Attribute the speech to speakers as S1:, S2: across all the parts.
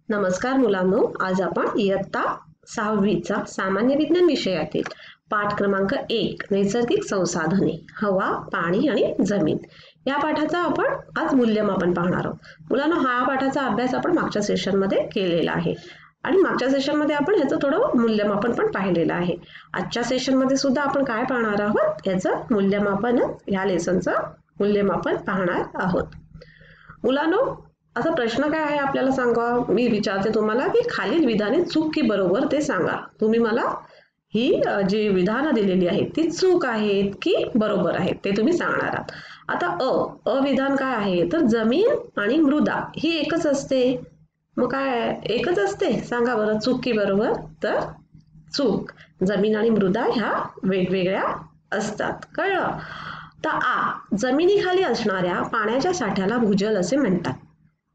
S1: नमस्कार मुलांनो, आज आपण इयत्ता 6वीचा सामान्य विज्ञान विषयातील पाठ क्रमांक 1 नैसर्गिक संसाधने हवा, पाणी आणि जमीन या पाठाचा आपण आज मूल्यमापन पाहणार आहोत. मुलांनो, हा पाठाचा अभ्यास आपण मागच्या सेशनमध्ये केलेला आहे आणि मागच्या सेशनमध्ये आपण ह्याचं थोडं मूल्यमापन पण पाहिलेलं आहे. आजच्या सेशनमध्ये सुद्धा आपण काय पाहणार आहोत, याचं मूल्यमापन, ह्या लेसनचं मूल्यमापन पाहणार आहोत. मुलांनो, असा प्रश्न काय आहे आपल्याला सांगा. मी विचारते तुम्हाला की खालील विधाने चूक की बरोबर ते सांगा. तुम्ही मला ही जी विधानं दिलेली आहेत ती चूक आहेत की बरोबर आहेत ते तुम्ही सांगणार आहात. आता विधान काय आहे, तर जमीन आणि मृदा ही एकच असते. मग काय एकच असते, सांगा बरं, चूक की बरोबर. तर चूक, जमीन आणि मृदा ह्या वेगवेगळ्या असतात. कळलं. तर जमिनीखाली असणाऱ्या पाण्याच्या साठ्याला भूजल असे म्हणतात.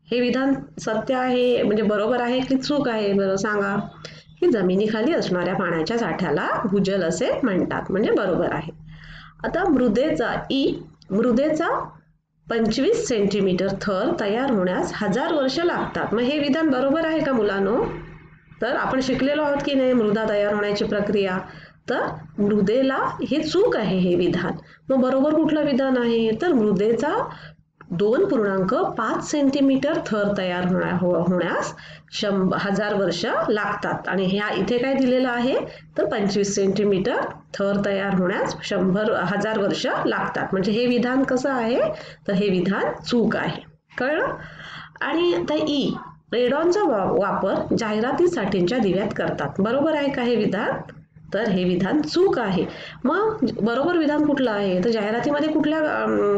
S1: हे विधान सत्य आहे म्हणजे बरोबर आहे की चूक आहे, बरं सांगा. की जमिनीखाली असणाऱ्या पाण्याच्या साठ्याला भूजल असे म्हणतात म्हणजे बरोबर आहे. आता मृदेचा 25 सेंटीमीटर थर तयार होण्यास 1000 वर्ष लागतात. मग हे विधान बरोबर आहे का मुलांनो? तर आपण शिकलेलो आहोत की नाही मृदा तयार होण्याची प्रक्रिया. तर मृदेला हे चूक आहे हे विधान. मग बरोबर कुठलं विधान आहे, तर मृदेचा 2.5 सेंटीमीटर थर तयार होण्यास 1000 वर्ष लागतात. आणि ह्या इथे काय दिलेलं आहे, तर 25 सेंटीमीटर थर तयार होण्यास 1000 वर्ष लागतात. म्हणजे हे विधान कसं आहे, तर हे विधान चूक आहे. कळलं. आणि आता रेडॉनचा वापर जाहिरातीसाठीच्या दिव्यात करतात. बरोबर आहे का हे विधान? तर हे विधान चूक आहे. मग बरोबर विधान कुठलं आहे, तर जाहिरातीमध्ये कुठल्या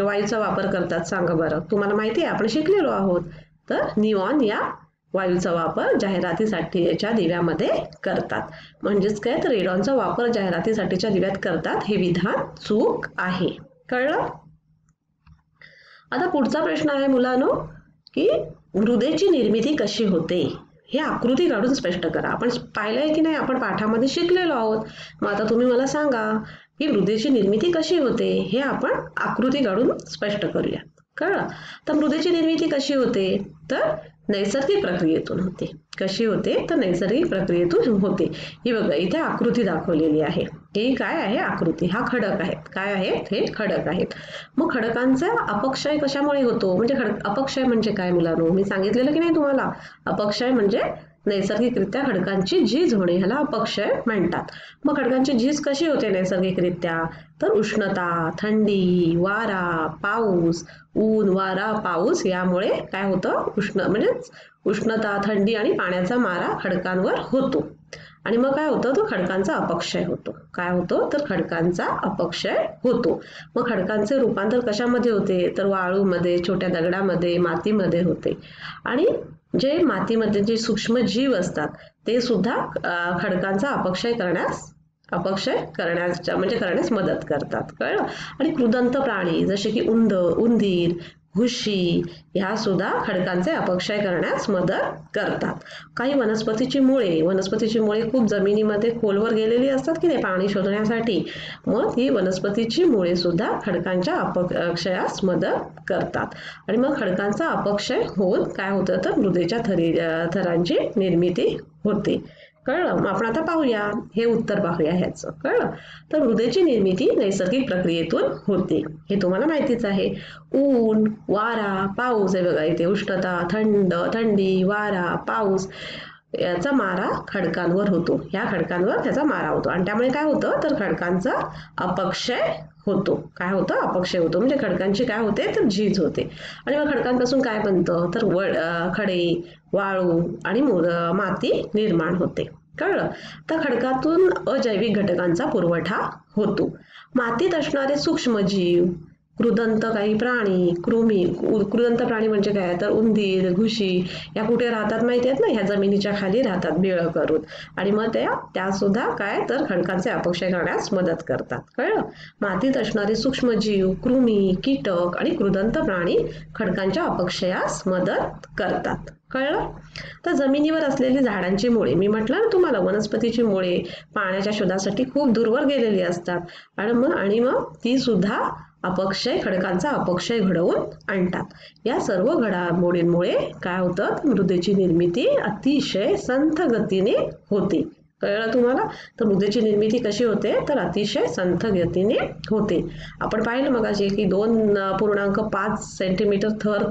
S1: वायूचा वापर करतात सांगा बरं. तुम्हाला माहिती आहे, आपण शिकलेलो आहोत. तर निऑन या वायूचा वापर जाहिरातीसाठीच्या दिव्यामध्ये करतात. म्हणजेच काय, तर रेडॉनचा वापर जाहिरातीसाठीच्या दिव्यात करतात हे विधान चूक आहे. कळलं. आता पुढचा प्रश्न आहे मुलांनो, की मृदेची निर्मिती कशी होते हे आकृती काढून स्पष्ट करा. आपण पाहिलंय की नाही, आपण पाठामध्ये शिकलेलो आहोत. मग आता तुम्ही मला सांगा की मृदेची निर्मिती कशी होते हे आपण आकृती काढून स्पष्ट करूया. कळलं. तर मृदेची निर्मिती कशी होते, तर नैसर्गिक प्रक्रियेतून होते. कशी होते, तर नैसर्गिक प्रक्रियेतून होते. ही बघा, इथे आकृती दाखवलेली आहे. ही काय आहे, आकृती. हा खडक आहेत. काय आहेत, हे खडक आहेत. मग खडकांचा अपक्षय कशामुळे होतो, म्हणजे अपक्षय म्हणजे काय मुलांनो, मी सांगितलेलं की नाही तुम्हाला. अपक्षय म्हणजे नैसर्गिकरित्या खडकांची झीज होणे, ह्याला अपक्षय म्हणतात. मग खडकांची झीज कशी होते नैसर्गिकरित्या, तर उष्णता, थंडी, वारा, पाऊस, ऊन, वारा, पाऊस यामुळे काय होतं, म्हणजे उष्णता, थंडी आणि पाण्याचा मारा खडकांवर होतो. आणि मग काय होतं, तो खडकांचा अपक्षय होतो. काय होतो, तर खडकांचा अपक्षय होतो. मग खडकांचे रूपांतर कशामध्ये होते, तर वाळूमध्ये, छोट्या दगडामध्ये, मातीमध्ये होते. आणि जे मातीमध्ये जे सूक्ष्म जीव असतात ते सुद्धा खडकांचा अपक्षय करण्यास मदत करतात. कळलं. आणि कृदंत प्राणी जसे की उंदीर, घुशी ह्या सुद्धा खडकांचे अपक्षय करण्यास मदत करतात. काही वनस्पतीची मुळे खूप जमिनीमध्ये खोलवर गेलेली असतात की नाही पाणी शोधण्यासाठी. मग ही वनस्पतीची मुळे सुद्धा खडकांच्या अपक्षयास मदत करतात. आणि मग खडकांचा अपक्षय होऊन काय होतं, तर मृदेच्या थरांची निर्मिती होते. कळलं. मग आपण आता पाहूया, हे उत्तर पाहूया ह्याचं. कळलं. तर मृदेची निर्मिती नैसर्गिक प्रक्रियेतून होते, हे तुम्हाला माहितीच आहे. ऊन, वारा, पाऊस, हे बघा इथे उष्णता, थंडी, वारा, पाऊस याचा मारा खडकांवर होतो. ह्या खडकांवर त्याचा मारा होतो आणि त्यामुळे काय होतं, तर खडकांचा अपक्षय होतो. काय होतं, अपक्षय होतो. म्हणजे खडकांची काय होते, तर झीज होते. आणि मग खडकांपासून काय बनतं, तर खडे, वाळू आणि माती निर्माण होते. कळलं. तर खडकातून अजैविक घटकांचा पुरवठा होतो. मातीत असणारे सूक्ष्मजीव, कृदंत काही प्राणी, कृदंत प्राणी म्हणजे काय, तर उंदीर, घुशी या कुठे राहतात माहिती आहेत ना, ह्या जमिनीच्या खाली राहतात बिळ करून. आणि मग त्या सुद्धा काय, तर खडकांचे अपक्षय करण्यास मदत करतात. कळलं. मातीत असणारे सूक्ष्मजीव, कृमी, कीटक आणि कृदंत प्राणी खडकांच्या अपक्षयास मदत करतात. कळलं. तर जमिनीवर असलेली झाडांची मुळे, मी म्हटलं ना तुम्हाला, वनस्पतीची मुळे पाण्याच्या शोधासाठी खूप दूरवर गेलेली असतात. आणि मग ती सुद्धा अपक्षय खडकांचा अपक्षय घडवून आणतात. या सर्व घडामोडींमुळे काय होतं, मृदेची निर्मिती अतिशय संथ गतीने होते. कळलं तुम्हाला? तर मृदेची निर्मिती कशी होते, तर अतिशय संथ गतीने होते. आपण पाहिलं मगाशी की 2.5 सेंटीमीटर थर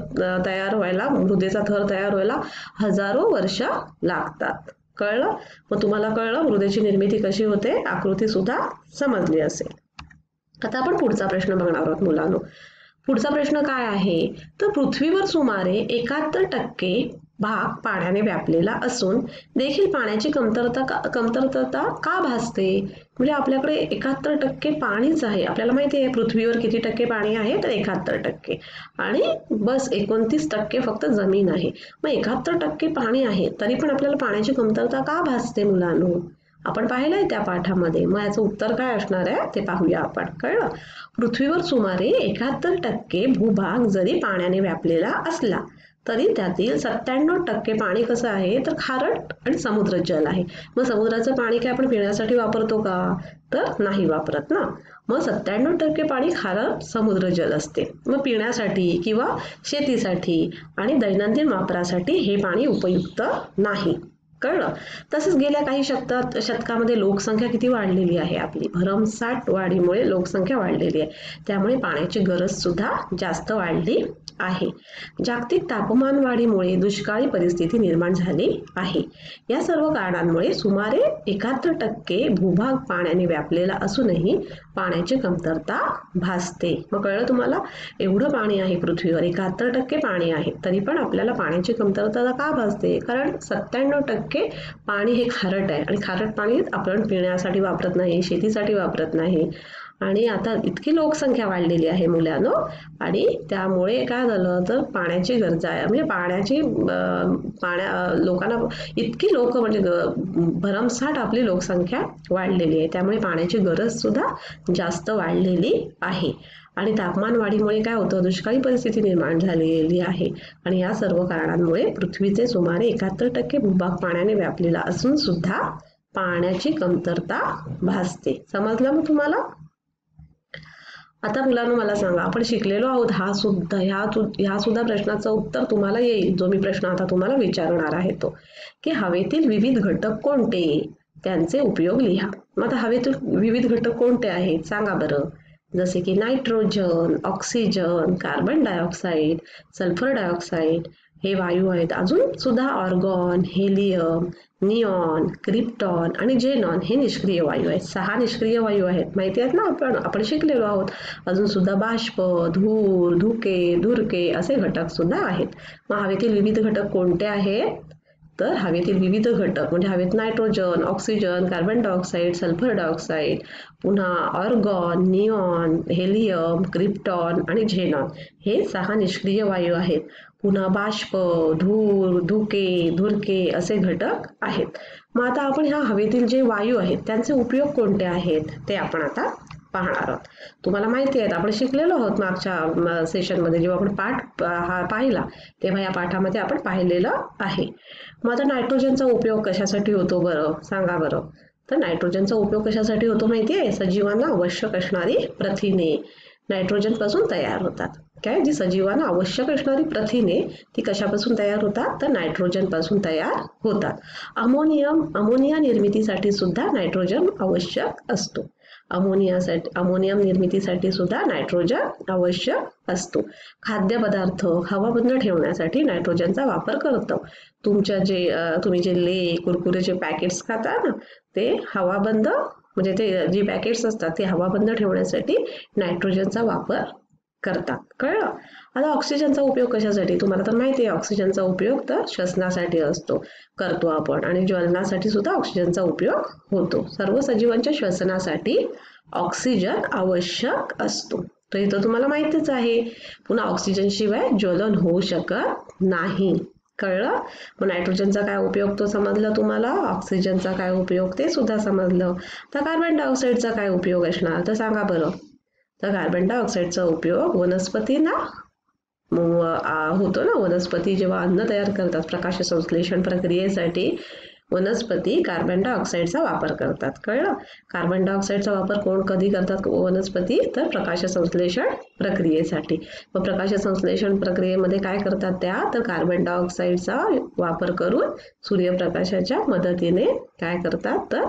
S1: तयार व्हायला, मृदेचा थर तयार व्हायला हजारो वर्ष लागतात. कळलं? मग तुम्हाला कळलं मृदेची निर्मिती कशी होते, आकृती सुद्धा समजली असेल. आता आपण पुढचा प्रश्न बघणार आहोत मुलांनो. पुढचा प्रश्न काय आहे, तर पृथ्वीवर सुमारे 71% भाग पाण्याने व्यापलेला असून देखील पाण्याची कमतरता का भासते? म्हणजे आपल्याकडे 71% पाणीच आहे. आपल्याला माहिती आहे पृथ्वीवर किती टक्के पाणी आहे, तर 71%, आणि बस 29% फक्त जमीन आहे. मग 71% पाणी आहे तरी पण आपल्याला पाण्याची कमतरता का भासते मुलांनो? आपण पाहिलंय त्या पाठामध्ये. मग याचं उत्तर काय असणार आहे ते पाहूया आपण. कळलं? पृथ्वीवर सुमारे 71% भूभाग जरी पाण्याने व्यापलेला असला तरी त्यातील 97% पाणी कसं आहे, तर खारट आणि समुद्र जल आहे. मग समुद्राचं पाणी काय आपण पिण्यासाठी वापरतो का, तर नाही वापरत ना. मग 97% पाणी खारट समुद्र जल असते. मग पिण्यासाठी किंवा शेतीसाठी आणि दैनंदिन वापरासाठी हे पाणी उपयुक्त नाही. कळलं? तसंच गेल्या काही शतकामध्ये लोकसंख्या किती वाढलेली आहे आपली, भरमसाठ वाढीमुळे लोकसंख्या वाढलेली आहे. त्यामुळे पाण्याची गरज सुद्धा जास्त वाढली आहे. जागतिक तापमान वाढीमुळे दुष्काळी परिस्थिती निर्माण झाली आहे. या सर्व कारणांमुळे सुमारे 71% भूभाग पाण्याने व्यापलेला असूनही पाण्याची कमतरता भासते. मग कळलं तुम्हाला? एवढं पाणी आहे पृथ्वीवर, 71% पाणी आहे तरी पण आपल्याला पाण्याची कमतरता का भासते, कारण 97% पाणी हे खारट आहे आणि खारट पाणी आपण पिण्यासाठी वापरत नाही, शेतीसाठी वापरत नाही. आणि आता इतकी लोकसंख्या वाढलेली आहे मुलांनो, आणि त्यामुळे काय झालं, तर पाण्याची गरज आहे, म्हणजे लोकांना इतकी लोक म्हणजे भरमसाठ आपली लोकसंख्या वाढलेली आहे. त्यामुळे पाण्याची गरज सुद्धा जास्त वाढलेली आहे. आणि तापमान वाढीमुळे काय होतं, दुष्काळी परिस्थिती निर्माण झालेली आहे. आणि या सर्व कारणांमुळे पृथ्वीचे सुमारे 71% भूभाग पाण्याने व्यापलेला असून सुद्धा पाण्याची कमतरता भासते. समजलं मग तुम्हाला? आता मुलांनो मला सांगा, आपण शिकलेलो आहोत ह्या सुद्धा प्रश्नाचं उत्तर तुम्हाला येईल, जो मी प्रश्न आता तुम्हाला विचारणार आहे तो, की हवेतील विविध घटक कोणते, त्यांचे उपयोग लिहा. मग आता हवेतील विविध घटक कोणते आहेत सांगा बरं. जसे की nitrogen, oxygen, carbon dioxide, sulphur dioxide हे वायू आहेत. अजून सुद्धा ऑर्गॉन, हेलियम, निऑन, क्रिप्टॉन आणि झेनॉन हे निष्क्रिय वायू आहेत. 6 निष्क्रिय वायू आहेत, माहिती आहेत ना, आपण शिकलेलो आहोत. अजून सुद्धा बाष्प, धूर, धुरके असे घटक सुद्धा आहेत. मग हवेतील विविध घटक कोणते आहेत, तर हवेतील विविध घटक म्हणजे हवेत nitrogen, oxygen, carbon dioxide, sulphur dioxide, पुन्हा ऑर्गॉन, निऑन, हेलियम, क्रिप्टॉन आणि झेनॉन हे 6 निष्क्रिय वायू आहेत. पुन्हा बाष्प, धूर, धुरके असे घटक आहेत. मग आता आपण ह्या हवेतील जे वायू आहेत त्यांचे उपयोग कोणते आहेत ते आपण आता पाहणार आहोत. तुम्हाला माहिती आहे, आपण शिकलेलो आहोत मागच्या सेशनमध्ये, जेव्हा आपण पाठ पाहिला तेव्हा या पाठामध्ये आपण पाहिलेलं आहे. मग आता नायट्रोजनचा उपयोग कशासाठी होतो बरं सांगा बरं. तर नायट्रोजनचा उपयोग कशासाठी होतो माहिती आहे, सजीवांना आवश्यक असणारी प्रथिने नायट्रोजन पासून तयार होतात. काय, जी सजीवांना आवश्यक असणारी प्रथिने ती कशापासून तयार होतात, तर नायट्रोजन पासून तयार होतात. अमोनिया निर्मितीसाठी सुद्धा नायट्रोजन आवश्यक असतो. अमोनियम निर्मितीसाठी सुद्धा नायट्रोजन आवश्यक असतो. खाद्यपदार्थ हवाबंद ठेवण्यासाठी नायट्रोजनचा वापर करतो. तुम्ही जे कुरकुरेचे पॅकेट्स खाता ना, ते हवाबंद म्हणजे ते जे पॅकेट्स असतात ते हवाबंद ठेवण्यासाठी नायट्रोजनचा वापर करतात. कळलं? आता ऑक्सिजनचा उपयोग कशासाठी, तुम्हाला तर माहिती आहे ऑक्सिजनचा उपयोग तर श्वसनासाठी करतो आपण, आणि ज्वलनासाठी सुद्धा ऑक्सिजनचा उपयोग होतो. सर्व सजीवांच्या श्वसनासाठी ऑक्सिजन आवश्यक असतो. तर इथं तुम्हाला माहितीच आहे. पुन्हा ऑक्सिजन शिवाय ज्वलन होऊ शकत नाही. कळलं? मग नायट्रोजनचा काय उपयोग तो समजलं तुम्हाला, ऑक्सिजनचा काय उपयोग ते सुद्धा समजलं. तर कार्बन डायऑक्साईडचा काय उपयोग असणार तर सांगा बरं. तर कार्बन डायऑक्साईडचा उपयोग वनस्पतींना होतो ना. वनस्पती जेव्हा अन्न तयार करतात प्रकाश संश्लेषण प्रक्रियेसाठी वनस्पती कार्बन डायऑक्साईडचा वापर करतात. कळलं? कार्बन डायऑक्साईडचा वापर कोण कधी करतात वनस्पती? तर प्रकाश संश्लेषण प्रक्रियेसाठी. मग प्रकाश संश्लेषण प्रक्रियेमध्ये काय करतात त्या? तर कार्बन डायऑक्साईडचा वापर करून सूर्यप्रकाशाच्या मदतीने काय करतात? तर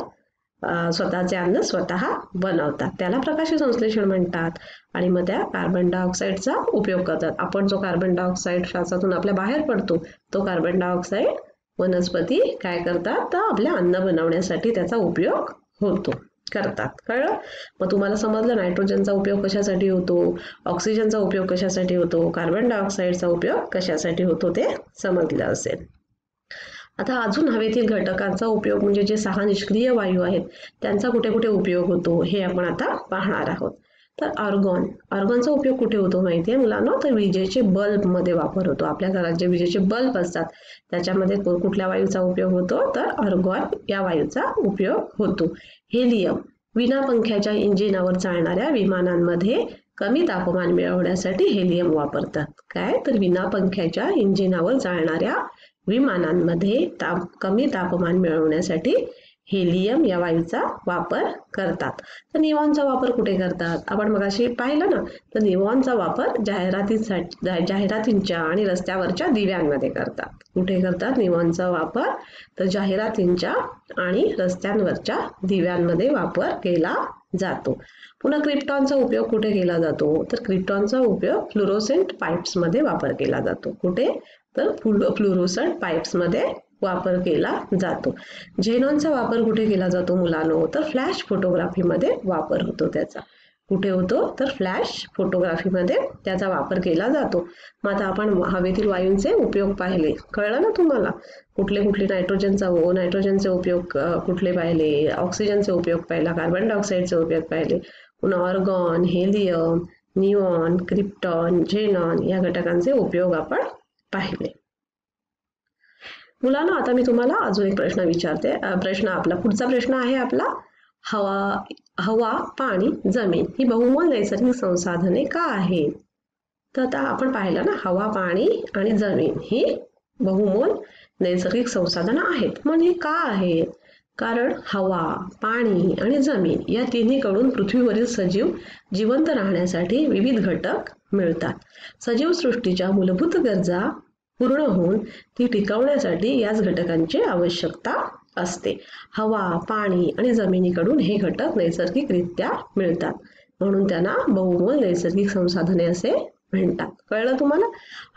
S1: स्वतःचे अन्न स्वतः बनवतात. त्याला प्रकाश संश्लेषण म्हणतात. आणि मग त्या कार्बन डायऑक्साईडचा उपयोग करतात. आपण जो कार्बन डायऑक्साईड श्वासातून आपल्या बाहेर पडतो तो कार्बन डायऑक्साईड वनस्पती काय करतात? तर आपल्या अन्न बनवण्यासाठी त्याचा उपयोग करतात. कळलं? मग तुम्हाला समजलं नायट्रोजनचा उपयोग कशासाठी होतो, ऑक्सिजनचा उपयोग कशासाठी होतो, कार्बन डायऑक्साईडचा उपयोग कशासाठी होतो ते समजलं असेल. आता अजून हवेतील घटकांचा उपयोग म्हणजे जे 6 निष्क्रिय वायू आहेत त्यांचा कुठे कुठे उपयोग होतो हे आपण आता पाहणार आहोत. तर आर्गॉनचा उपयोग कुठे होतो माहिती आहे मुलांना? तर विजेचे बल्ब मध्ये वापर होतो. आपल्या घरात जे विजेचे बल्ब असतात त्याच्यामध्ये कुठल्या वायूचा उपयोग होतो? तर आर्गॉन या वायूचा उपयोग होतो. हेलियम विना पंख्याच्या इंजिनावर चालणाऱ्या विमानांमध्ये कमी तापमान मिळवण्यासाठी हेलियम वापरतात. काय? तर विना पंख्याच्या इंजिनावर चालणाऱ्या विमानांमध्ये कमी तापमान मिळवण्यासाठी हेलियम या वायूचा वापर करतात. तर निऑनचा वापर कुठे करतात? आपण मगाशी पाहिलं ना, तर निऑनचा वापर जाहिरातींच्या आणि रस्त्यावरच्या दिव्यांमध्ये करतात. कुठे करतात निऑनचा वापर? तर जाहिरातींच्या आणि रस्त्यांवरच्या दिव्यांमध्ये वापर केला जातो. पुन्हा क्रिप्टॉनचा उपयोग कुठे केला जातो? तर क्रिप्टॉनचा उपयोग फ्लोरोसेंट पाईप्स मध्ये वापर केला जातो. कुठे? तर फ्लोरोसेंट पाईप्स मध्ये वापर केला जातो. झेनॉनचा वापर कुठे केला जातो मुलांनो? तर फ्लॅश फोटोग्राफीमध्ये वापर होतो त्याचा. कुठे होतो? तर फ्लॅश फोटोग्राफीमध्ये त्याचा वापर केला जातो. मग आता आपण हवेतील वायूंचे उपयोग पाहिले. कळलं ना तुम्हाला? कुठले नायट्रोजनचे उपयोग कुठले पाहिले, ऑक्सिजनचे उपयोग पाहिला, कार्बन डायऑक्साईडचे उपयोग पाहिले, पुन्हा argon, helium, neon, krypton, xenon या घटकांचे उपयोग आपण पाहिले. मुलांना आता मी तुम्हाला अजून एक प्रश्न विचारते. पुढचा प्रश्न आहे आपला, हवा, पाणी, जमीन ही बहुमोल नैसर्गिक संसाधने का आहेत? तर आता आपण पाहिलं ना, हवा, पाणी आणि जमीन ही बहुमोल नैसर्गिक संसाधनं आहेत. म्हणजे का आहेत? कारण हवा, पाणी आणि जमीन या तिन्हीकडून पृथ्वीवरील सजीव जिवंत राहण्यासाठी विविध घटक मिळतात. सजीव सृष्टीच्या मूलभूत गरजा पूर्ण होऊन ती टिकवण्यासाठी याच घटकांची आवश्यकता असते. हवा, पाणी आणि जमिनीकडून हे घटक नैसर्गिकरित्या मिळतात. म्हणून त्यांना बहुमोल नैसर्गिक संसाधने असे म्हणतात. कळलं तुम्हाला?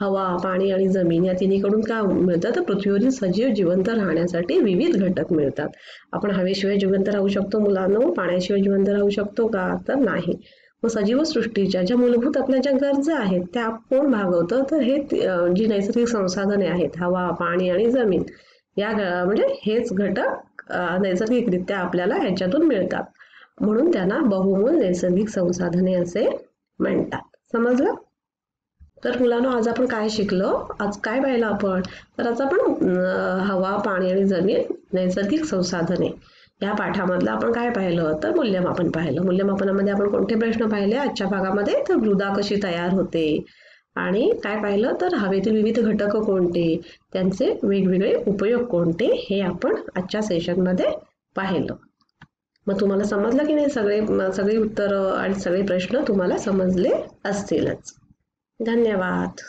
S1: हवा, पाणी आणि जमीन या तिन्हीकडून का मिळतं? तर पृथ्वीवरील सजीव जिवंत राहण्यासाठी विविध घटक मिळतात. आपण हवेशिवाय जिवंत राहू शकतो मुलांनो? पाण्याशिवाय जिवंत राहू शकतो का? तर नाही. मग सजीव सृष्टीच्या ज्या मूलभूत आपल्या ज्या गरजा आहेत त्या कोण भागवतं? तर हे जी नैसर्गिक संसाधने आहेत, हवा, पाणी आणि जमीन या म्हणजे हेच घटक नैसर्गिकरित्या आपल्याला ह्याच्यातून मिळतात. म्हणून त्यांना बहुमोल नैसर्गिक संसाधने असे म्हणतात. समजलं? तर मुलांनो, आज आपण काय शिकलो? आज काय पाहिलं आपण? तर आज आपण हवा, पाणी आणि जमीन नैसर्गिक संसाधने या पाठामधलं आपण काय पाहिलं? तर मूल्यमापन पाहिलं. मूल्यमापनामध्ये आपण कोणते प्रश्न पाहिले आजच्या भागामध्ये? तर मृदा कशी तयार होते आणि काय पाहिलं? तर हवेतील विविध घटक कोणते, त्यांचे वेगवेगळे उपयोग कोणते हे आपण आजच्या सेशनमध्ये पाहिलं. मग तुम्हाला समजलं की नाही? सगळे उत्तर आणि सगळे प्रश्न तुम्हाला समजले असतीलच. धन्यवाद.